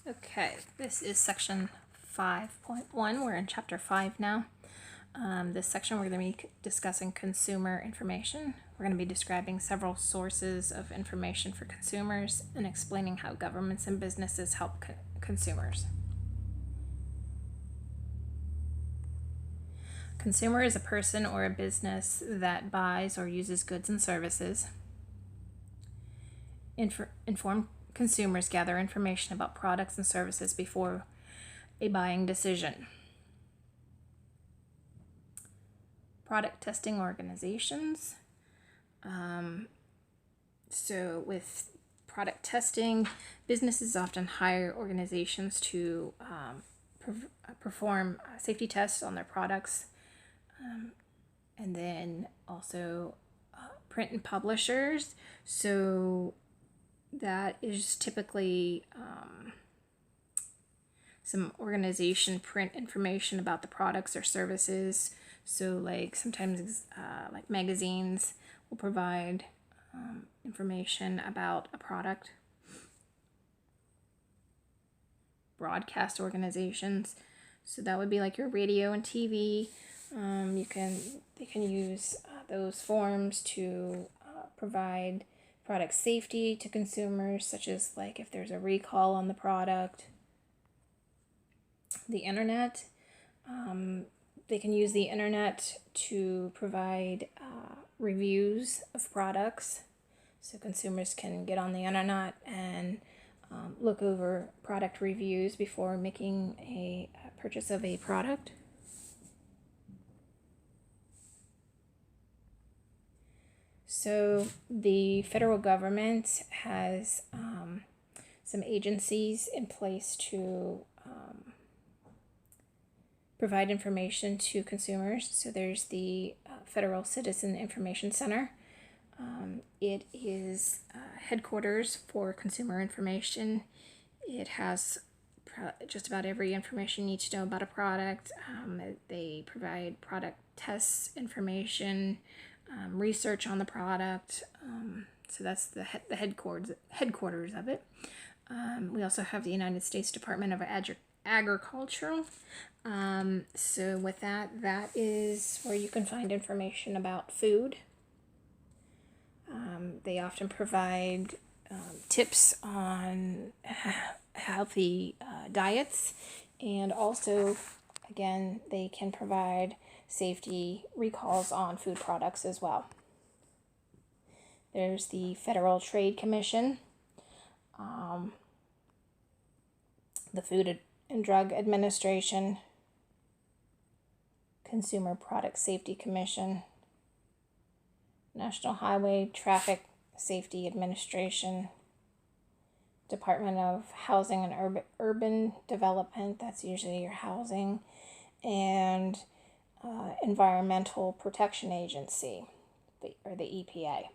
Okay, this is section 5.1. We're in chapter 5 now. This section we're going to be discussing consumer information. We're going to be describing several sources of information for consumers and explaining how governments and businesses help consumers. Consumer is a person or a business that buys or uses goods and services. Informed consumers gather information about products and services before a buying decision. Product testing organizations. So with product testing, businesses often hire organizations to perform safety tests on their products, and then also print and publishers. So that is typically some organization print information about the products or services. So like sometimes like magazines will provide information about a product. Broadcast organizations, so that would be like your radio and TV. They can use those forms to provide product safety to consumers, such as like if there's a recall on the product. The internet, they can use the internet to provide reviews of products, so consumers can get on the internet and look over product reviews before making a purchase of a product. So the federal government has some agencies in place to provide information to consumers. So there's the Federal Citizen Information Center. It is headquarters for consumer information. It has just about every information you need to know about a product. They provide product tests information, research on the product. So that's the headquarters of it. We also have the United States Department of Agriculture. So with that is where you can find information about food. They often provide tips on healthy diets, and also, again, they can provide safety recalls on food products as well. There's the Federal Trade Commission, the Food and Drug Administration, Consumer Product Safety Commission, National Highway Traffic Safety Administration, Department of Housing and Urban Development, that's usually your housing, and Environmental Protection Agency, or the EPA.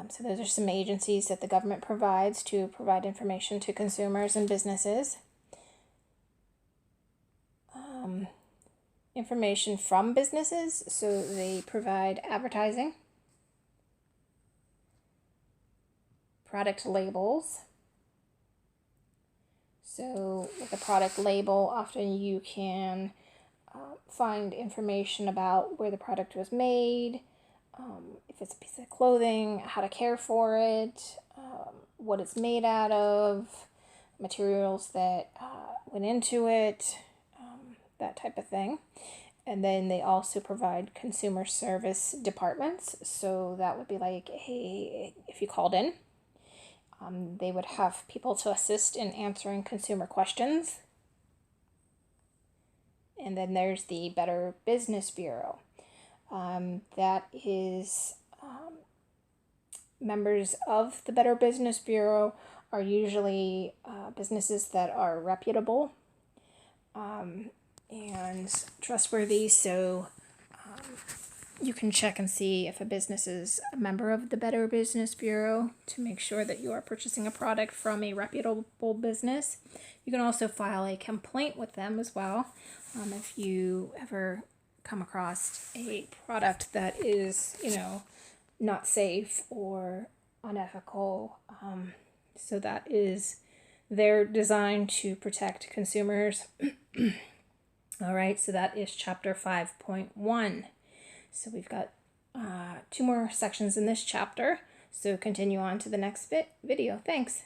So those are some agencies that the government provides to provide information to consumers and businesses. Information from businesses, so they provide advertising, product labels. So with a product label, often you can find information about where the product was made, if it's a piece of clothing, how to care for it, what it's made out of, materials that went into it, that type of thing. And then they also provide consumer service departments. So that would be like, if you called in, they would have people to assist in answering consumer questions. And then there's the Better Business Bureau. That is members of the Better Business Bureau are usually businesses that are reputable and trustworthy. So you can check and see if a business is a member of the Better Business Bureau to make sure that you are purchasing a product from a reputable business. You can also file a complaint with them as well if you ever come across a product that is, not safe or unethical. So that is They're designed to protect consumers. All right, so that is chapter 5.1. So we've got 2 more sections in this chapter. So continue on to the next video. Thanks.